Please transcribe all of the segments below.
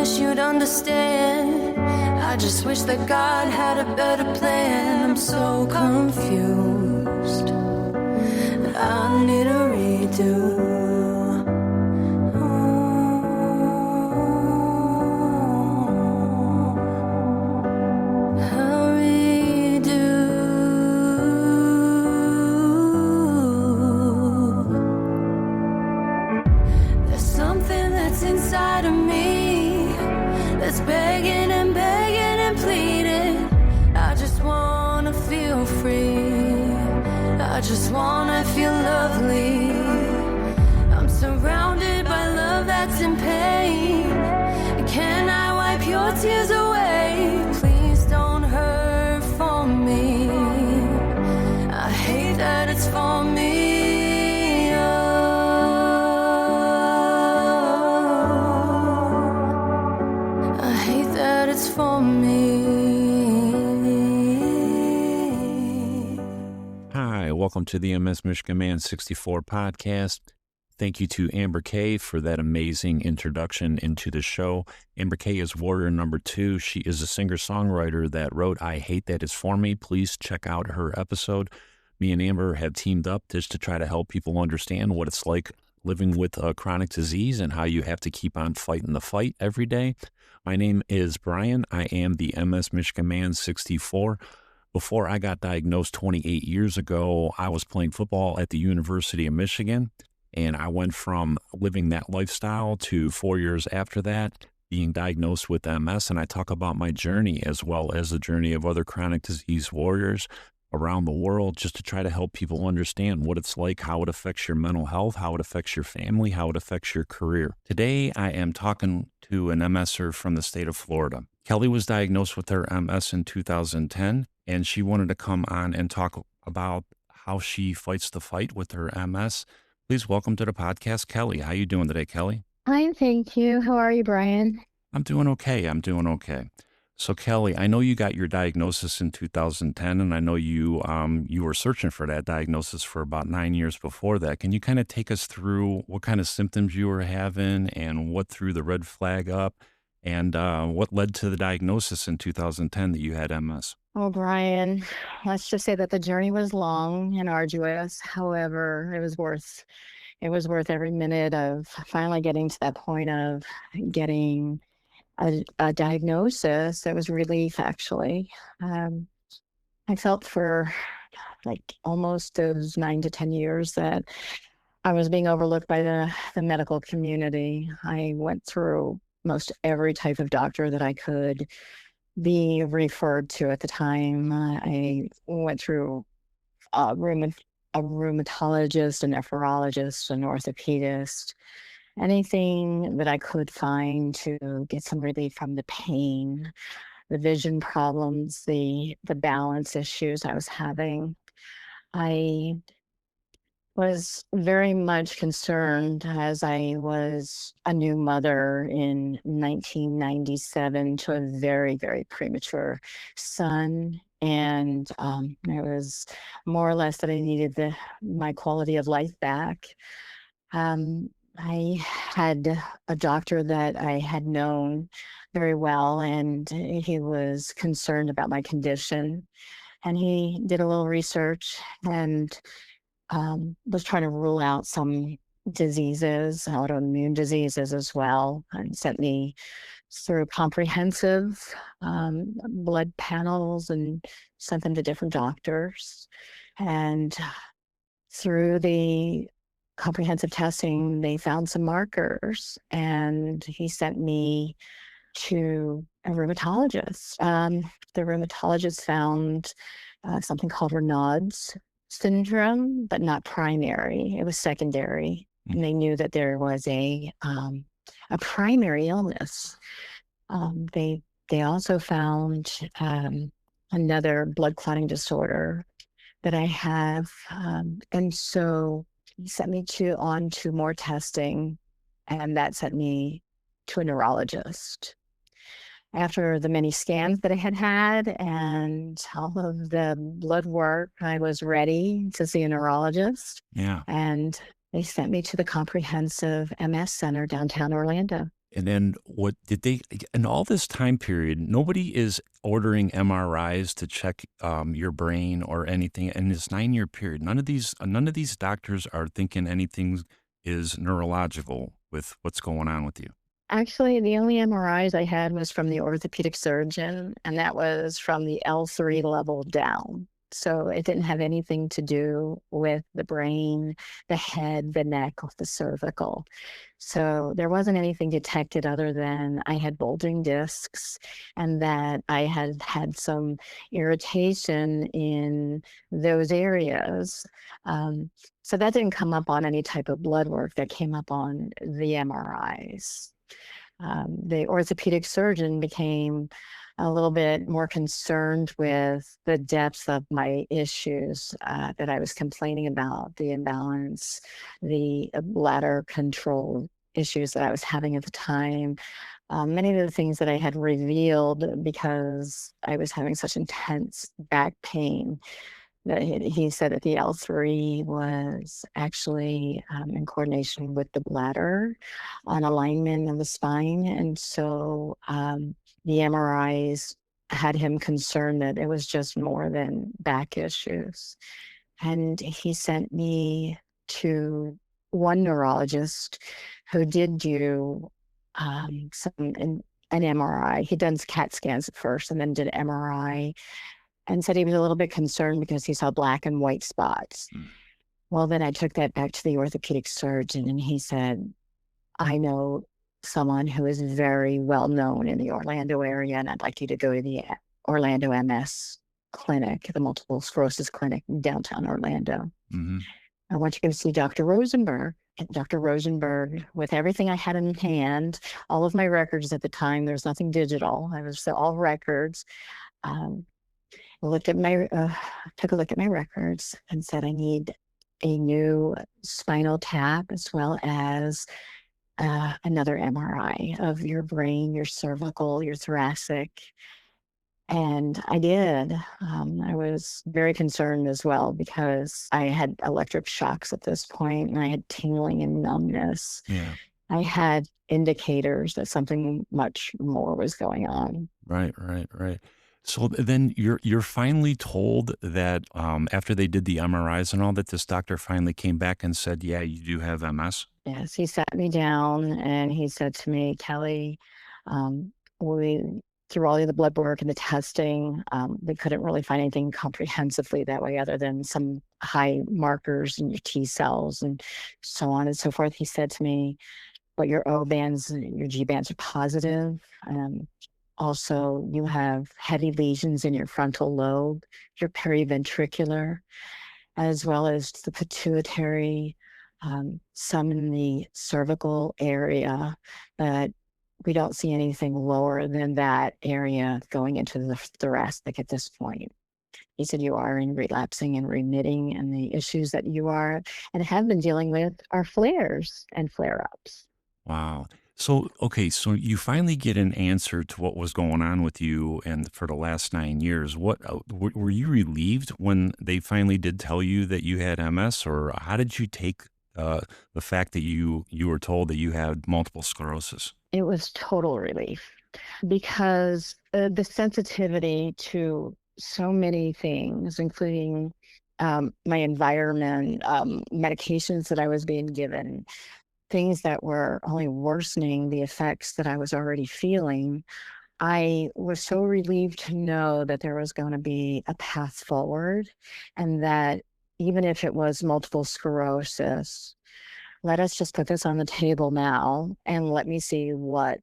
wish you'd understand. I just wish that God had a better plan. I'm so confused. I need a redo. Inside of me that's begging and begging and pleading. I just wanna feel free. I just wanna feel lovely. I'm surrounded by love that's in pain. Can I wipe your tears away? Please don't hurt for me. I hate that it's for me. It's for me. Hi, welcome to the MS Michigan Man 64 podcast. Thank you to Amber Kay for that amazing introduction into the show. Amber Kay is warrior number 2. She is a singer-songwriter that wrote I Hate That It's For Me. Please check out her episode. Me and Amber have teamed up just to try to help people understand what it's like living with a chronic disease and how you have to keep on fighting the fight every day. My name is Brian. I am the MS Michigan Man 64. Before I got diagnosed 28 years ago, I was playing football at the University of Michigan, and I went from living that lifestyle to 4 years after that being diagnosed with MS, and I talk about my journey as well as the journey of other chronic disease warriors around the world, just to try to help people understand what it's like, how it affects your mental health, how it affects your family, how it affects your career. Today, I am talking to an MSer from the state of Florida. Kelly was diagnosed with her MS in 2010, and she wanted to come on and talk about how she fights the fight with her MS. Please welcome to the podcast, Kelly. How you doing today, Kelly? Fine, thank you. How are you, Brian? I'm doing okay. So Kelly, I know you got your diagnosis in 2010, and I know you were searching for that diagnosis for about 9 years before that. Can you kind of take us through what kind of symptoms you were having and what threw the red flag up and what led to the diagnosis in 2010 that you had MS? Oh, Brian, let's just say that the journey was long and arduous. However, it was worth every minute of finally getting to that point of getting a diagnosis. It was relief, actually. I felt for like almost those 9 to 10 years that I was being overlooked by the medical community. I went through most every type of doctor that I could be referred to at the time. I went through a rheumatologist, a nephrologist, an orthopedist, anything that I could find to get some relief from the pain, the vision problems, the balance issues I was having. I was very much concerned as I was a new mother in 1997 to a very, very premature son. And it was more or less that I needed my quality of life back. I had a doctor that I had known very well, and he was concerned about my condition. And he did a little research and was trying to rule out some diseases, autoimmune diseases as well, and sent me through comprehensive blood panels and sent them to different doctors. And through the comprehensive testing, they found some markers, and he sent me to a rheumatologist. The rheumatologist found something called Raynaud's syndrome, but not primary. It was secondary, and they knew that there was a primary illness. They also found another blood clotting disorder that I have, and so he sent me on to more testing, and that sent me to a neurologist. After the many scans that I had and all of the blood work, I was ready to see a neurologist. Yeah. And they sent me to the Comprehensive MS Center downtown Orlando. And then what did they, in all this time period, nobody is ordering MRIs to check your brain or anything in this 9-year period. None of these doctors are thinking anything is neurological with what's going on with you. Actually, the only MRIs I had was from the orthopedic surgeon, and that was from the L3 level down. So it didn't have anything to do with the brain, the head, the neck, or the cervical. So there wasn't anything detected other than I had bulging discs and that I had had some irritation in those areas. So that didn't come up on any type of blood work. That came up on the MRIs. The orthopedic surgeon became a little bit more concerned with the depth of my issues that I was complaining about, the imbalance, the bladder control issues that I was having at the time. Many of the things that I had revealed because I was having such intense back pain that he said that the L3 was actually in coordination with the bladder on alignment of the spine. And so the MRIs had him concerned that it was just more than back issues. And he sent me to one neurologist who did do an MRI. He done CAT scans at first and then did MRI and said he was a little bit concerned because he saw black and white spots. Well, then I took that back to the orthopedic surgeon and he said, I know someone who is very well known in the Orlando area, and I'd like you to go to the Orlando MS clinic, the multiple sclerosis clinic in downtown Orlando. Mm-hmm. I want you to go see Dr. Rosenberg. And Dr. Rosenberg, with everything I had in hand, all of my records at the time, there was nothing digital. I was all records. Took a look at my records and said, I need a new spinal tap as well as another MRI of your brain, your cervical, your thoracic. And I did. I was very concerned as well because I had electric shocks at this point and I had tingling and numbness. Yeah. I had indicators that something much more was going on. Right. So then you're finally told that after they did the MRIs and all that, this doctor finally came back and said, yeah, you do have MS. Yes, he sat me down and he said to me, Kelly, we through all of the blood work and the testing, they couldn't really find anything comprehensively that way other than some high markers in your T cells and so on and so forth. He said to me, but your O bands and your G bands are positive. Also, you have heavy lesions in your frontal lobe, your periventricular, as well as the pituitary, some in the cervical area, but we don't see anything lower than that area going into the thoracic at this point. He said you are in relapsing and remitting, and the issues that you are and have been dealing with are flares and flare-ups. Wow. So, okay, so you finally get an answer to what was going on with you and for the last 9 years. What were you relieved when they finally did tell you that you had MS, or how did you take the fact that you were told that you had multiple sclerosis? It was total relief because the sensitivity to so many things, including my environment, medications that I was being given, things that were only worsening the effects that I was already feeling. I was so relieved to know that there was going to be a path forward and that even if it was multiple sclerosis, let us just put this on the table now and let me see what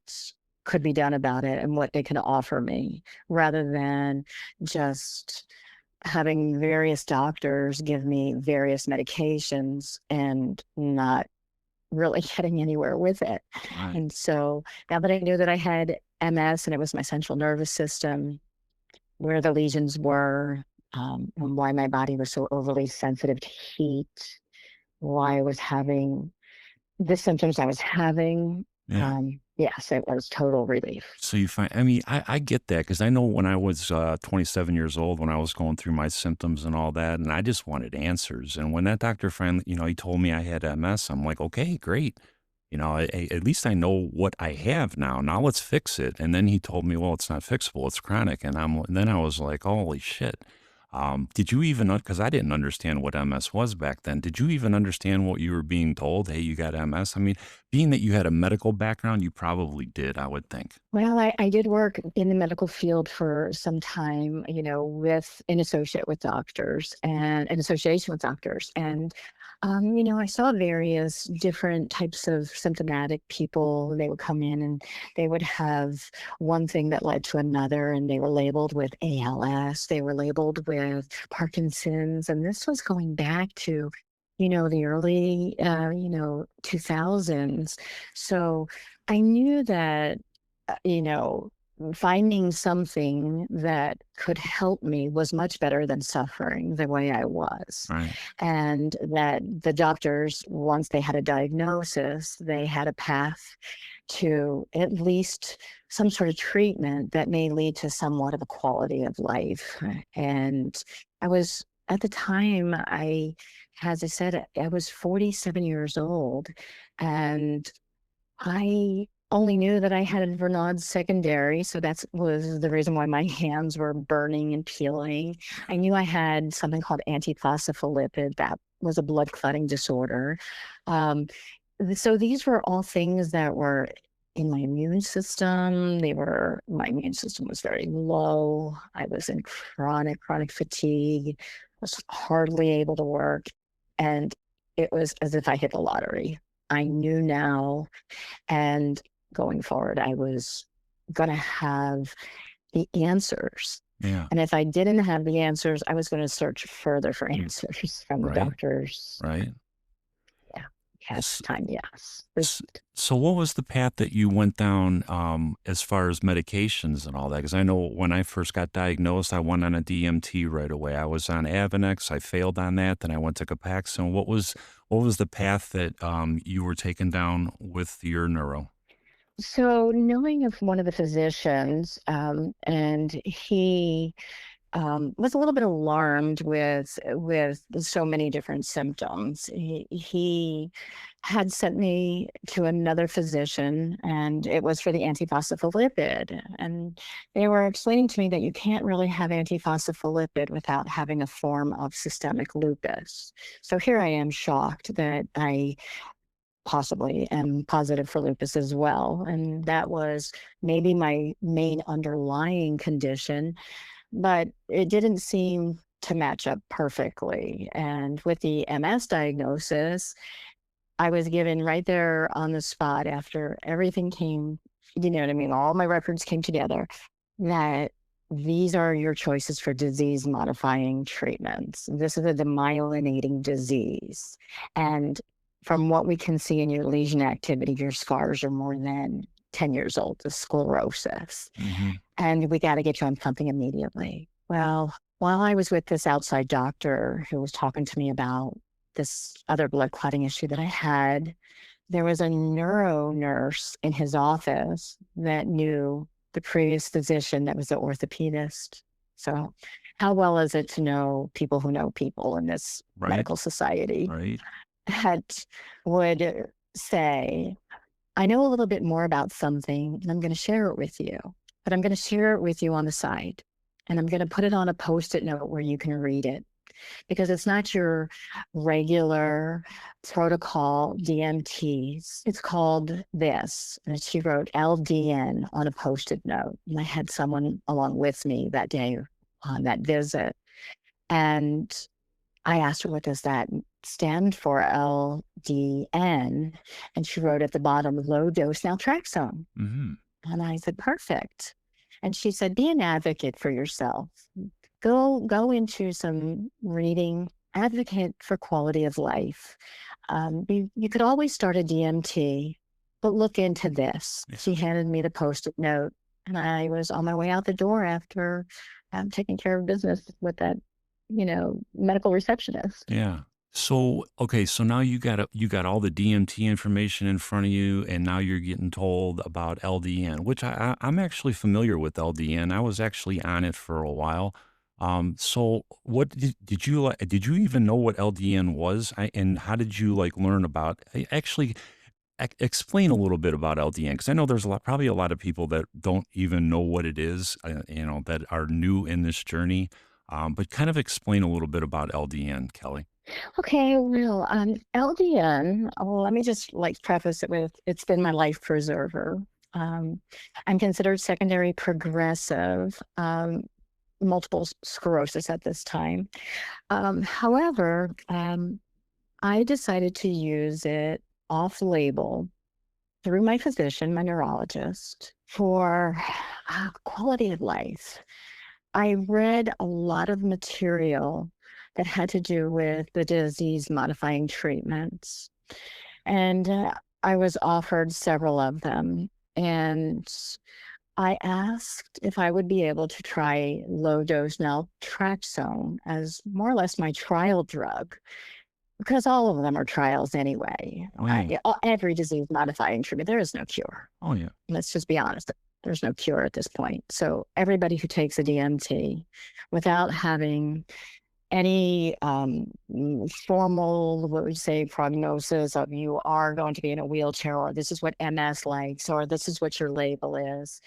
could be done about it and what they can offer me rather than just having various doctors give me various medications and not really getting anywhere with it. Right. And so now that I knew that I had MS and it was my central nervous system, where the lesions were, and why my body was so overly sensitive to heat, why I was having the symptoms I was having. Yeah. Yes, it was total relief. So you find, I mean, I get that because I know when I was 27 years old, when I was going through my symptoms and all that, and I just wanted answers. And when that doctor finally, he told me I had MS, I'm like, okay, great. At least I know what I have now. Now let's fix it. And then he told me, well, it's not fixable, it's chronic. And then I was like, holy shit. Did you even, because I didn't understand what MS was back then. Did you even understand what you were being told? Hey, you got MS. I mean, being that you had a medical background, you probably did, I would think. Well, I did work in the medical field for some time, with an associate with doctors and an association with doctors. And, I saw various different types of symptomatic people. They would come in and they would have one thing that led to another, and they were labeled with ALS, they were labeled with Parkinson's. And this was going back to, the early, 2000s. So I knew that you know, finding something that could help me was much better than suffering the way I was. Right. And that the doctors, once they had a diagnosis, they had a path to at least some sort of treatment that may lead to somewhat of a quality of life. And I was, at the time, as I said, I was 47 years old, and I only knew that I had a Vernad's secondary, so that was the reason why my hands were burning and peeling. I knew I had something called antiphospholipid. That was a blood clotting disorder. So these were all things that were in my immune system. My immune system was very low. I was in chronic fatigue, was hardly able to work. And it was as if I hit the lottery. I knew now, and going forward, I was going to have the answers. Yeah. And if I didn't have the answers, I was going to search further for answers from the doctors. Right. Yeah. Yes. Time. Yes. So what was the path that you went down as far as medications and all that? Because I know when I first got diagnosed, I went on a DMT right away. I was on Avonex. I failed on that. Then I went to Copaxone. What was the path that you were taken down with your neuro? So knowing of one of the physicians, and he was a little bit alarmed with so many different symptoms. He had sent me to another physician, and it was for the antiphospholipid. And they were explaining to me that you can't really have antiphospholipid without having a form of systemic lupus. So here I am, shocked that I possibly am positive for lupus as well. And that was maybe my main underlying condition, but it didn't seem to match up perfectly. And with the MS diagnosis, I was given right there on the spot after everything came, you know what I mean? All my records came together, that these are your choices for disease modifying treatments. This is a demyelinating disease. And from what we can see in your lesion activity, your scars are more than 10 years old, the sclerosis. Mm-hmm. And we got to get you on something immediately. Well, while I was with this outside doctor who was talking to me about this other blood clotting issue that I had, there was a neuro nurse in his office that knew the previous physician that was the orthopedist. So how well is it to know people who know people in this medical society? Right. That would say, I know a little bit more about something, and I'm going to share it with you, but I'm going to share it with you on the side, and I'm going to put it on a Post-it note where you can read it, because it's not your regular protocol DMTs. It's called this. And she wrote LDN on a Post-it note. And I had someone along with me that day on that visit. And I asked her, what does that stand for, LDN? And she wrote at the bottom, low dose naltrexone. Mm-hmm. And I said, perfect. And she said, be an advocate for yourself. Go into some reading, advocate for quality of life. You could always start a DMT, but look into this. Yeah. She handed me the Post-it note, and I was on my way out the door after taking care of business with that medical receptionist. Yeah. So, okay. So now you got all the DMT information in front of you, and now you're getting told about LDN, which I'm actually familiar with LDN. I was actually on it for a while. So what did you even know what LDN was? And how did you learn about, actually, explain a little bit about LDN, because I know there's probably a lot of people that don't even know what it is, that are new in this journey. But kind of explain a little bit about LDN, Kelly. Okay, well, LDN, let me just preface it with it's been my life preserver. I'm considered secondary progressive multiple sclerosis at this time. However, I decided to use it off label through my physician, my neurologist, for quality of life. I read a lot of material that had to do with the disease modifying treatments. And I was offered several of them. And I asked if I would be able to try low dose naltrexone as more or less my trial drug, because all of them are trials anyway. Oh, yeah. Every disease modifying treatment, there is no cure. Oh, yeah. Let's just be honest. There's no cure at this point. So everybody who takes a DMT without having any formal, what we say, prognosis of you are going to be in a wheelchair, or this is what MS likes, or this is what your label is,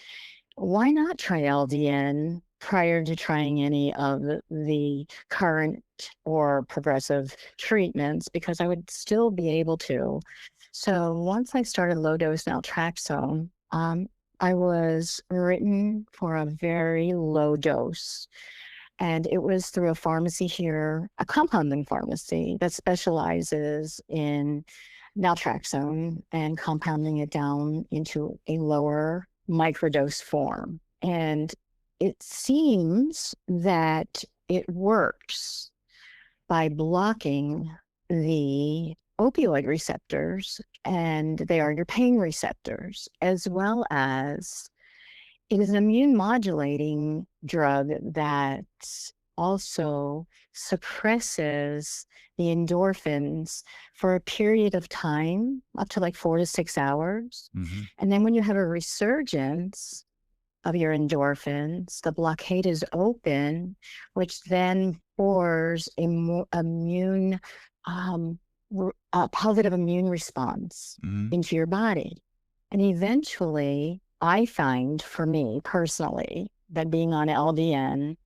why not try LDN prior to trying any of the current or progressive treatments? Because I would still be able to. So once I started low dose naltrexone, I was written for a very low dose. And it was through a pharmacy here, a compounding pharmacy that specializes in naltrexone and compounding it down into a lower microdose form. And it seems that it works by blocking the opioid receptors, and they are your pain receptors, as well as it is an immune modulating drug that also suppresses the endorphins for a period of time, up to 4 to 6 hours. Mm-hmm. And then when you have a resurgence of your endorphins, the blockade is open, which then pours a positive immune response into your body. And eventually, I find, for me personally, that being on LDN,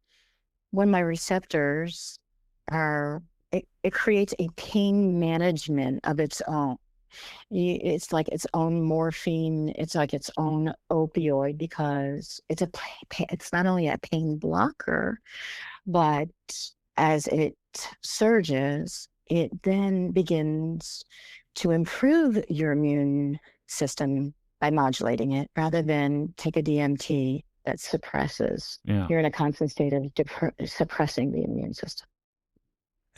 when my receptors it creates a pain management of its own. It's like its own morphine. It's like its own opioid, because it's not only a pain blocker, but as it surges, it then begins to improve your immune system by modulating it, rather than take a DMT that suppresses. Yeah. You're in a constant state of suppressing the immune system.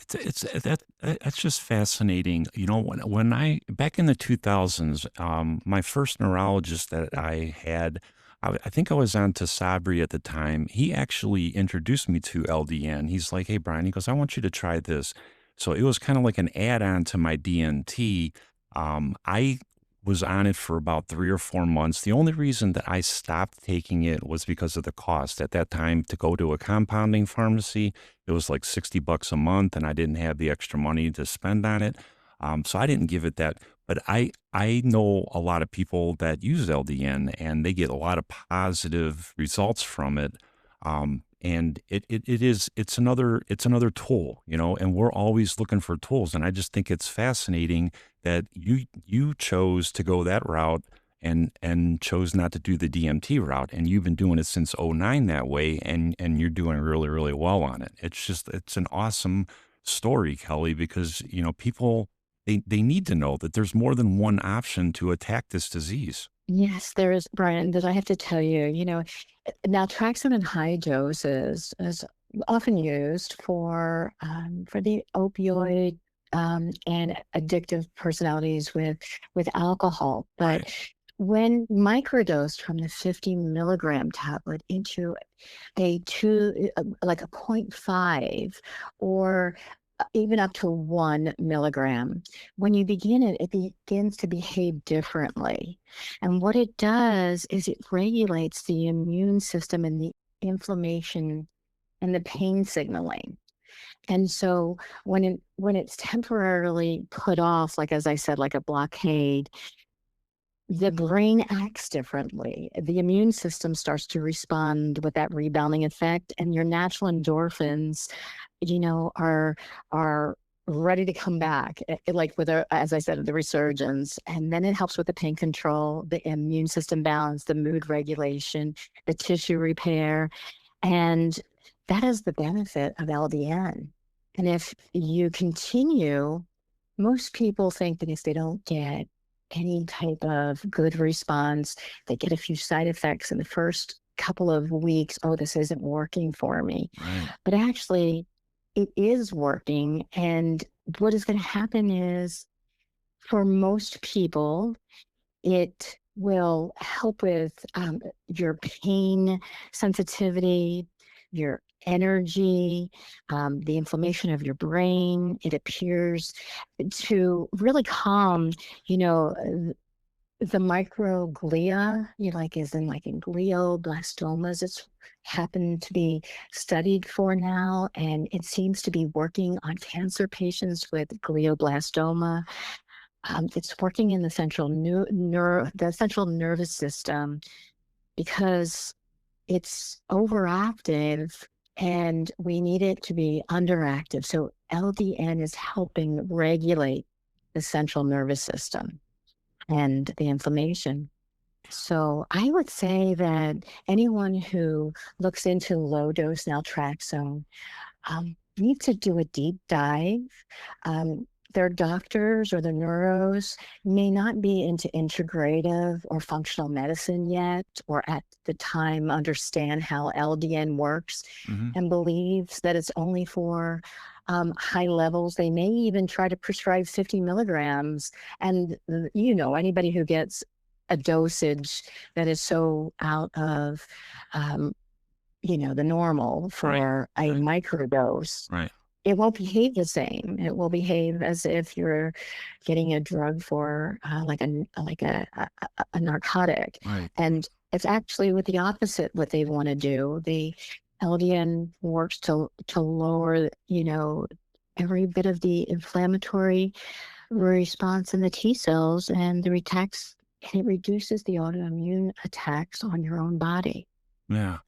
That's just fascinating. When I back in the 2000s, my first neurologist that I had, I think I was on to Sabri at the time. He actually introduced me to LDN. He's like, "Hey, Brian," he goes, "I want you to try this." So it was kind of like an add-on to my DNT. I was on it for about 3 or 4 months. The only reason that I stopped taking it was because of the cost. At that time, to go to a compounding pharmacy, it was like $60 a month, and I didn't have the extra money to spend on it. So I didn't give it that. But I know a lot of people that use LDN, and they get a lot of positive results from it. And it's another tool, and we're always looking for tools. And I just think it's fascinating that you chose to go that route and chose not to do the DMT route. And you've been doing it since '09 that way, and you're doing really, really well on it. It's an awesome story, Kelly, because, people, they need to know that there's more than one option to attack this disease. Yes, there is, Brian, that I have to tell you, naltrexone in high doses is often used for the opioid and addictive personalities with alcohol. But when microdosed from the 50 milligram tablet into a 0.5 or even up to 1 milligram, when you begin it, it begins to behave differently. And what it does is it regulates the immune system and the inflammation and the pain signaling. And so when it's temporarily put off, as I said, like a blockade, the brain acts differently. The immune system starts to respond with that rebounding effect, and your natural endorphins, are ready to come back, like with, as I said, the resurgence. And then it helps with the pain control, the immune system balance, the mood regulation, the tissue repair. And that is the benefit of LDN. And if you continue, most people think that if they don't get any type of good response, they get a few side effects in the first couple of weeks. Oh, this isn't working for me. Right. But actually, it is working. And what is going to happen is, for most people, it will help with your pain sensitivity, your energy, the inflammation of your brain. It appears to really calm, the microglia, like in glioblastomas. It's happened to be studied for now, and it seems to be working on cancer patients with glioblastoma. It's working in the the central nervous system, because it's overactive and we need it to be underactive. So LDN is helping regulate the central nervous system and the inflammation. So I would say that anyone who looks into low dose naltrexone need to do a deep dive. Their doctors or the neuros may not be into integrative or functional medicine yet, or at the time understand how LDN works, Mm-hmm. and believes that it's only for high levels. They may even try to prescribe 50 milligrams. And, anybody who gets a dosage that is so out of, the normal Right. for a microdose, Right. it won't behave the same. It will behave as if you're getting a drug for a narcotic. Right. And it's actually with the opposite what they want to do. The LDN works to lower, every bit of the inflammatory response in the T cells, and it reduces the autoimmune attacks on your own body. Yeah.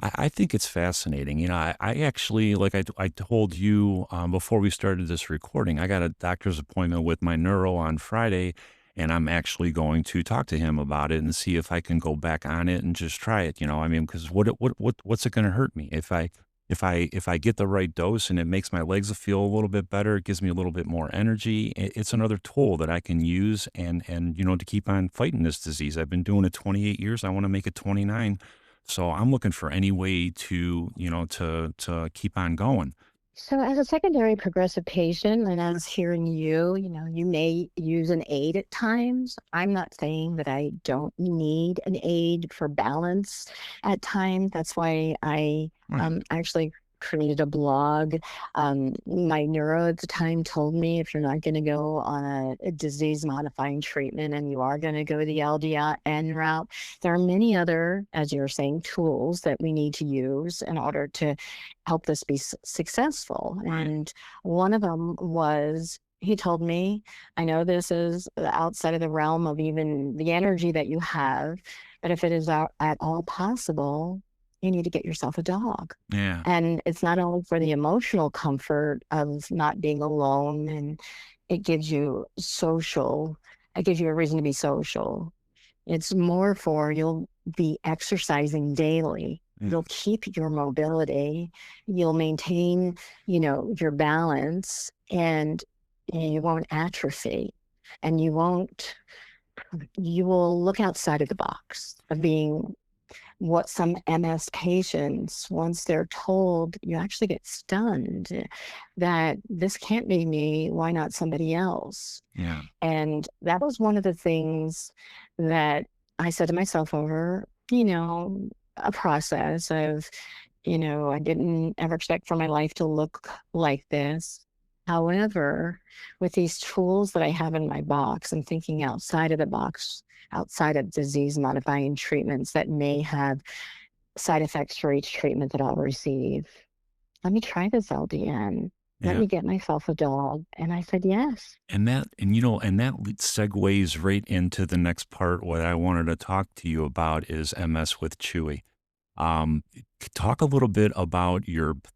I think it's fascinating. I actually, like I told you before we started this recording, I got a doctor's appointment with my neuro on Friday, and I'm actually going to talk to him about it and see if I can go back on it and just try it. I mean, because what's it going to hurt me if I get the right dose and it makes my legs feel a little bit better, it gives me a little bit more energy. It's another tool that I can use and to keep on fighting this disease. I've been doing it 28 years. I want to make it 29. So I'm looking for any way to, to keep on going. So as a secondary progressive patient, and as hearing you, you may use an aid at times. I'm not saying that I don't need an aid for balance at times. That's why I Right. actually created a blog. My neuro at the time told me, if you're not going to go on a disease modifying treatment and you are going to go the LDN route, there are many other, as you're saying, tools that we need to use in order to help this be successful. Right. And one of them was, he told me, I know this is outside of the realm of even the energy that you have, but if it is at all possible, you need to get yourself a dog. Yeah. And it's not only for the emotional comfort of not being alone, and it gives you a reason to be social. It's more for, you'll be exercising daily. Yeah. You'll keep your mobility. You'll maintain, your balance, and you won't atrophy, and you will look outside of the box of being what some MS patients, once they're told, you actually get stunned that this can't be me, why not somebody else? Yeah. And that was one of the things that I said to myself over, a process of, I didn't ever expect for my life to look like this. However, with these tools that I have in my box, I'm thinking outside of the box, outside of disease modifying treatments that may have side effects for each treatment that I'll receive. Let me try this LDN. let Yeah. me get myself a dog. And I said, yes. And that segues right into the next part. What I wanted to talk to you about is MS with Chewy. Um, Talk a little bit about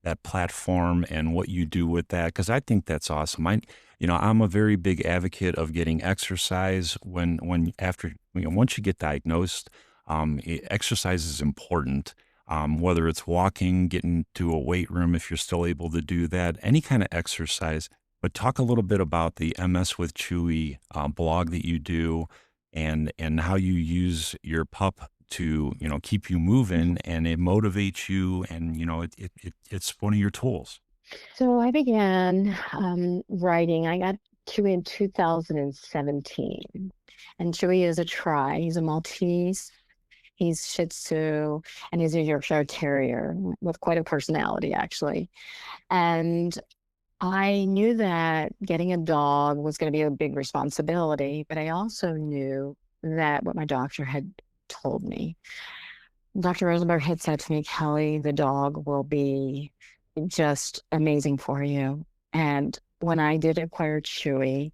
that platform and what you do with that, because I think that's awesome. I'm a very big advocate of getting exercise once you get diagnosed. Exercise is important. Whether it's walking, getting to a weight room, if you're still able to do that, any kind of exercise. But talk a little bit about the MS with Chewy blog that you do, and how you use your pup to keep you moving, and it motivates you, and it's one of your tools. So I began writing. I got Chewy in 2017. And Chewy is a tri. He's a Maltese. He's Shih Tzu, and he's a Yorkshire Terrier with quite a personality, actually. And I knew that getting a dog was going to be a big responsibility, but I also knew that what my doctor had told me. Dr. Rosenberg had said to me, Kelly, the dog will be just amazing for you. And when I did acquire Chewy,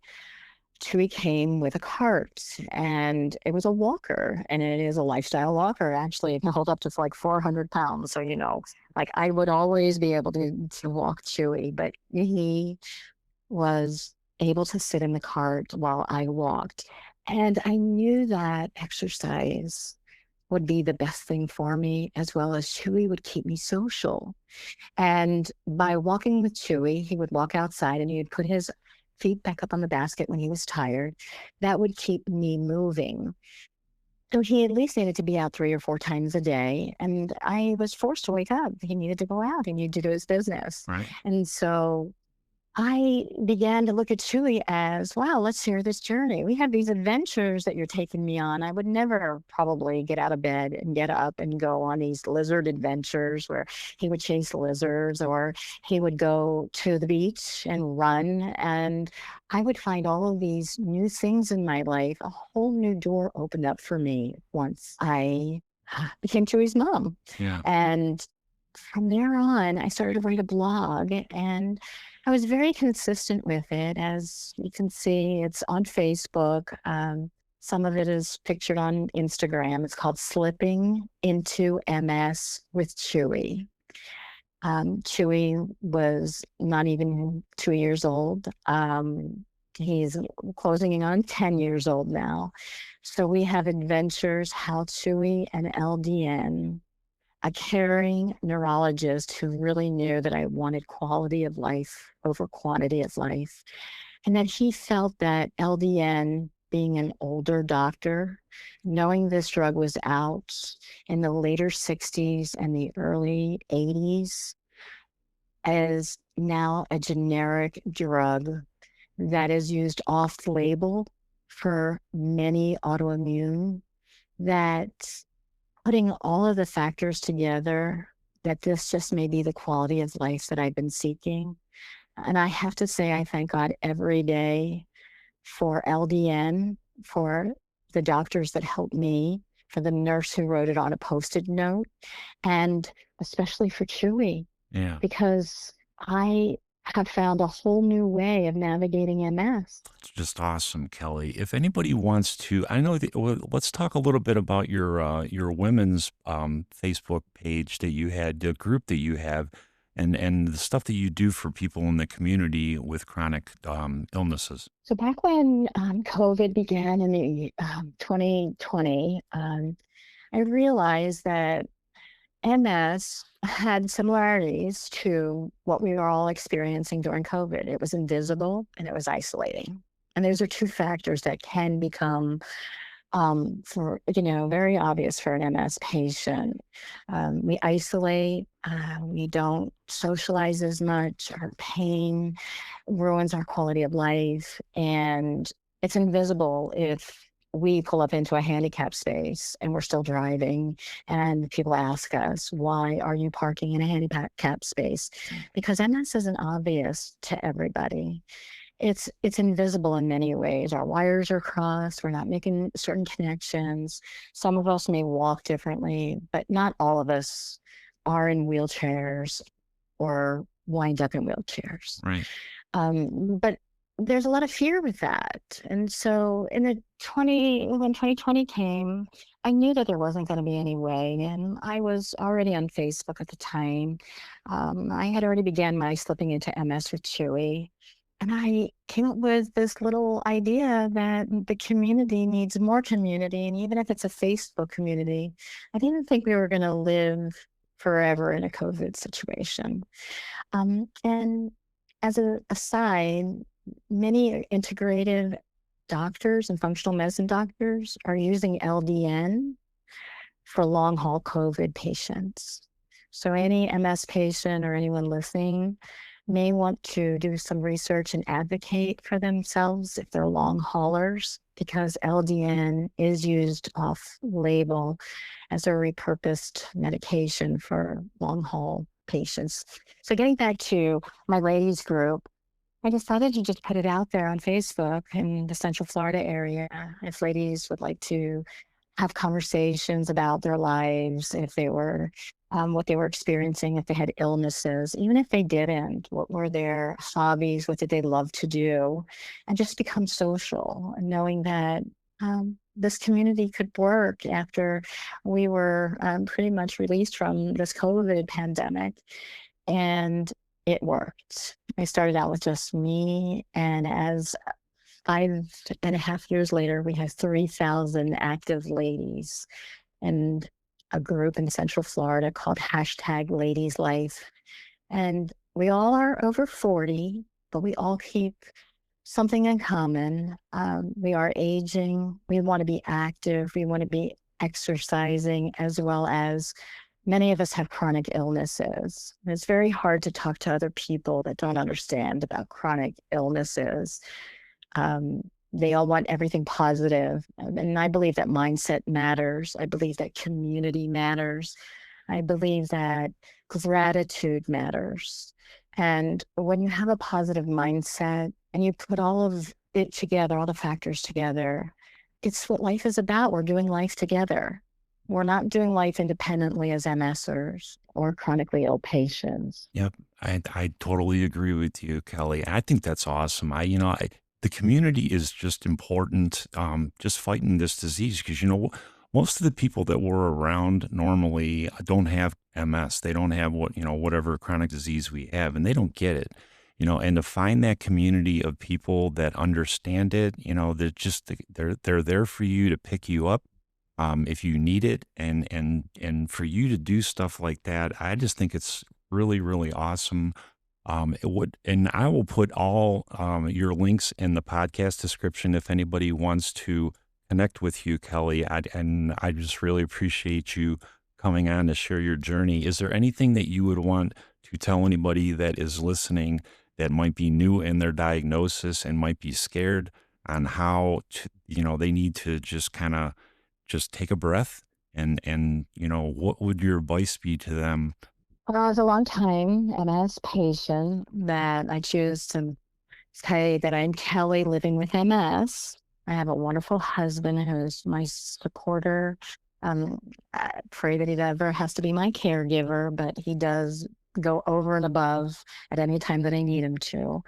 Chewy came with a cart, and it was a walker, and it is a lifestyle walker. Actually, it can hold up to like 400 pounds. So, like I would always be able to walk Chewy, but he was able to sit in the cart while I walked. And I knew that exercise would be the best thing for me, as well as Chewy would keep me social. And by walking with Chewy, he would walk outside and he would put his feet back up on the basket when he was tired. That would keep me moving. So he at least needed to be out 3 or 4 times a day. And I was forced to wake up. He needed to go out. He needed to do his business. Right. And so I began to look at Chewy as, wow, let's share this journey. We have these adventures that you're taking me on. I would never probably get out of bed and get up and go on these lizard adventures where he would chase lizards, or he would go to the beach and run. And I would find all of these new things in my life. A whole new door opened up for me once I became Chewy's mom. Yeah. And from there on, I started to write a blog, and I was very consistent with it. As you can see, it's on Facebook. Some of it is pictured on Instagram. It's called Slipping into MS with Chewy. Chewy was not even 2 years old. He's closing in on 10 years old now. So we have adventures, how Chewy and LDN, a caring neurologist who really knew that I wanted quality of life over quantity of life. And that he felt that LDN, being an older doctor, knowing this drug was out in the later 60s and the early 80s, as now a generic drug that is used off label for many autoimmune, that putting all of the factors together, that this just may be the quality of life that I've been seeking. And I have to say, I thank God every day for LDN, for the doctors that helped me, for the nurse who wrote it on a Post-it note, and especially for Chewy, Yeah. because I have found a whole new way of navigating MS. It's just awesome, Kelly. If anybody wants to, I know let's talk a little bit about your women's Facebook page that you had, the group that you have, and the stuff that you do for people in the community with chronic illnesses. So back when COVID began in the 2020, I realized that MS had similarities to what we were all experiencing during COVID. It was invisible and it was isolating. And those are two factors that can become very obvious for an MS patient. We isolate, we don't socialize as much, our pain ruins our quality of life, and it's invisible if we pull up into a handicap space and we're still driving and people ask us, why are you parking in a handicap space? Because MS isn't obvious to everybody. It's invisible in many ways. Our wires are crossed. We're not making certain connections. Some of us may walk differently, but not all of us are in wheelchairs or wind up in wheelchairs. Right. But there's a lot of fear with that. And so when 2020 came, I knew that there wasn't going to be any way. And I was already on Facebook at the time. I had already began my slipping into MS with Chewy. And I came up with this little idea that the community needs more community. And even if it's a Facebook community, I didn't think we were going to live forever in a COVID situation. And as an aside, many integrative doctors and functional medicine doctors are using LDN for long haul COVID patients. So any MS patient or anyone listening may want to do some research and advocate for themselves if they're long haulers, because LDN is used off label as a repurposed medication for long haul patients. So getting back to my ladies group, I decided to just put it out there on Facebook in the Central Florida area. If ladies would like to have conversations about their lives, if they were, what they were experiencing, if they had illnesses, even if they didn't, what were their hobbies, what did they love to do, and just become social, and knowing that this community could work after we were pretty much released from this COVID pandemic. And it worked. I started out with just me, and as 5.5 years later, we have 3,000 active ladies and a group in Central Florida called #LadiesLife. And we all are over 40, but we all keep something in common. We are aging. We want to be active. We want to be exercising, as well as many of us have chronic illnesses. It's very hard to talk to other people that don't understand about chronic illnesses. They all want everything positive. And I believe that mindset matters. I believe that community matters. I believe that gratitude matters. And when you have a positive mindset and you put all of it together, all the factors together, it's what life is about. We're doing life together. We're not doing life independently as MSers or chronically ill patients. Yep. I totally agree with you, Kelly. I think that's awesome. The community is just important, just fighting this disease, because, most of the people that we're around normally don't have MS. They don't have whatever chronic disease we have, and they don't get it, and to find that community of people that understand it, they're there for you to pick you up if you need it, and for you to do stuff like that. I just think it's really, really awesome. And I will put all your links in the podcast description if anybody wants to connect with you, Kelly. And I just really appreciate you coming on to share your journey. Is there anything that you would want to tell anybody that is listening that might be new in their diagnosis and might be scared on how they need to just kind of just take a breath, and what would your advice be to them? Well, I was a long time MS patient that I choose to say that I'm Kelly living with MS. I have a wonderful husband who's my supporter. I pray that he never has to be my caregiver, but he does go over and above at any time that I need him to.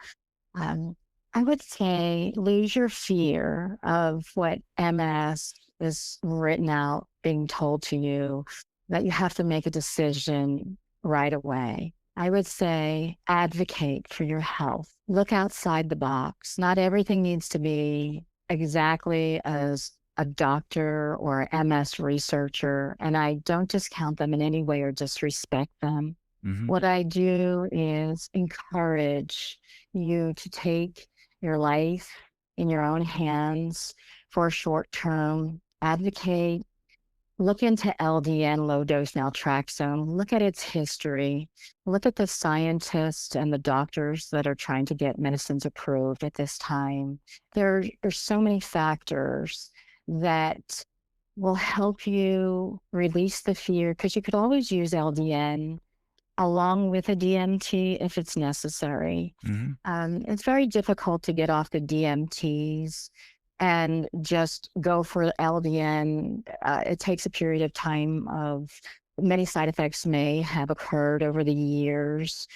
I would say lose your fear of what MS is written out, being told to you, that you have to make a decision right away. I would say advocate for your health. Look outside the box. Not everything needs to be exactly as a doctor or MS researcher, and I don't discount them in any way or disrespect them. Mm-hmm. What I do is encourage you to take your life in your own hands for a short term. Advocate. Look into LDN, low dose naltrexone. Look at its history. Look at the scientists and the doctors that are trying to get medicines approved at this time. There are so many factors that will help you release the fear, because you could always use LDN along with a DMT if it's necessary. Mm-hmm. It's very difficult to get off the DMTs and just go for LDN. It takes a period of time. Of many side effects may have occurred over the years.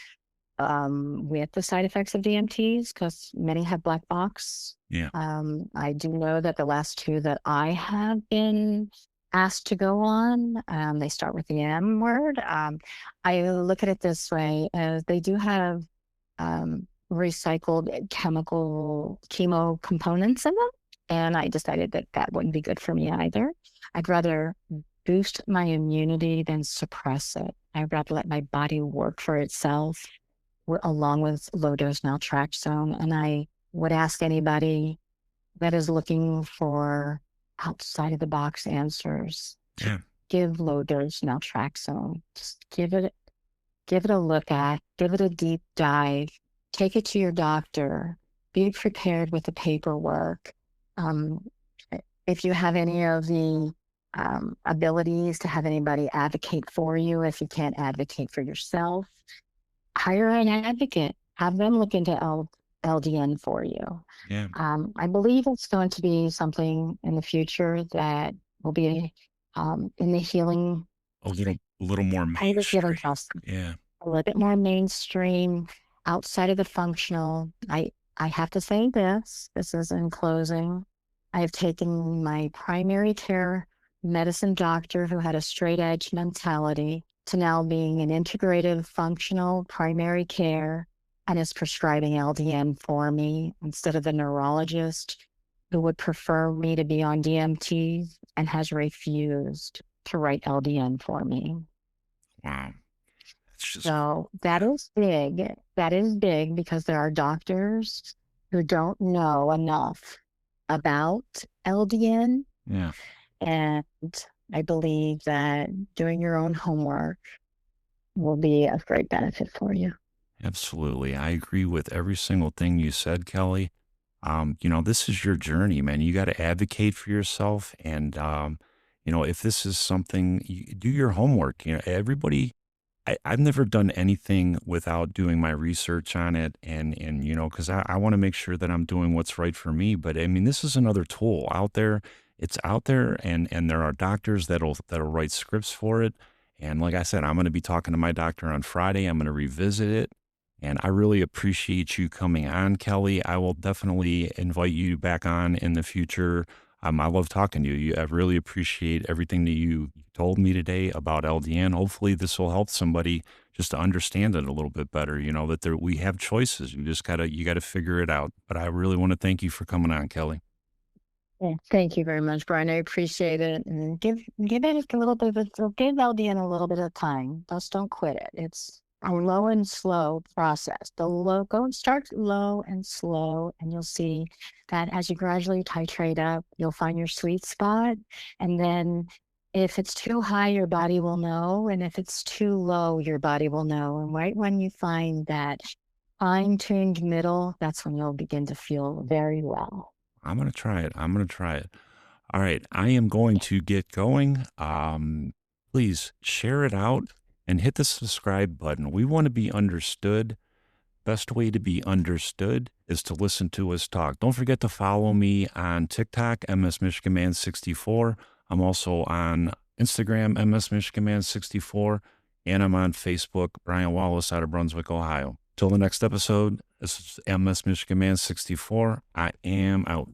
with the side effects of DMTs because many have black box. Yeah. I do know that the last two that I have been asked to go on, they start with the M word. I look at it this way, as they do have recycled chemical chemo components in them. And I decided that that wouldn't be good for me either. I'd rather boost my immunity than suppress it. I'd rather let my body work for itself along with low dose naltrexone. And I would ask anybody that is looking for outside of the box answers to Yeah. give low dose naltrexone. Just give it a look at, give it a deep dive, take it to your doctor, be prepared with the paperwork. Um, if you have any of the abilities to have anybody advocate for you, if you can't advocate for yourself, hire an advocate, have them look into LDN for you. Yeah. I believe it's going to be something in the future that will be in the healing, A little more kind of healing mainstream. process, Yeah. a little bit more mainstream, outside of the functional. I have to say this is in closing. I have taken my primary care medicine doctor who had a straight edge mentality to now being an integrative functional primary care and is prescribing LDN for me instead of the neurologist who would prefer me to be on DMT and has refused to write LDN for me. Wow. It's just, So that is big. That is big because there are doctors who don't know enough about LDN. yeah. And I believe that doing your own homework will be of great benefit for you. Absolutely. I agree with every single thing you said, Kelly. This is your journey, man. You got to advocate for yourself. And, if this is something, you do your homework. Everybody, I've never done anything without doing my research on it. And because I want to make sure that I'm doing what's right for me. But I mean, this is another tool out there. It's out there, and there are doctors that'll write scripts for it. And like I said, I'm going to be talking to my doctor on Friday. I'm going to revisit it. And I really appreciate you coming on, Kelly. I will definitely invite you back on in the future. I love talking to you. I really appreciate everything that you told me today about LDN. Hopefully this will help somebody just to understand it a little bit better, that we have choices. You gotta figure it out. But I really want to thank you for coming on, Kelly. Yeah, thank you very much, Brian. I appreciate it. And give it a little bit give LDN a little bit of time. Just don't quit it. It's a low and slow process. Start low and slow, and you'll see that as you gradually titrate up, you'll find your sweet spot. And then if it's too high, your body will know. And if it's too low, your body will know. And right when you find that fine-tuned middle, that's when you'll begin to feel very well. I'm going to try it. All right. I am going to get going. Please share it out and hit the subscribe button. We want to be understood. Best way to be understood is to listen to us talk. Don't forget to follow me on TikTok, MS Michigan Man 64. I'm also on Instagram, MS Michigan Man 64, and I'm on Facebook, Brian Wallace out of Brunswick, Ohio. Till the next episode, this is MS Michigan Man 64. I am out.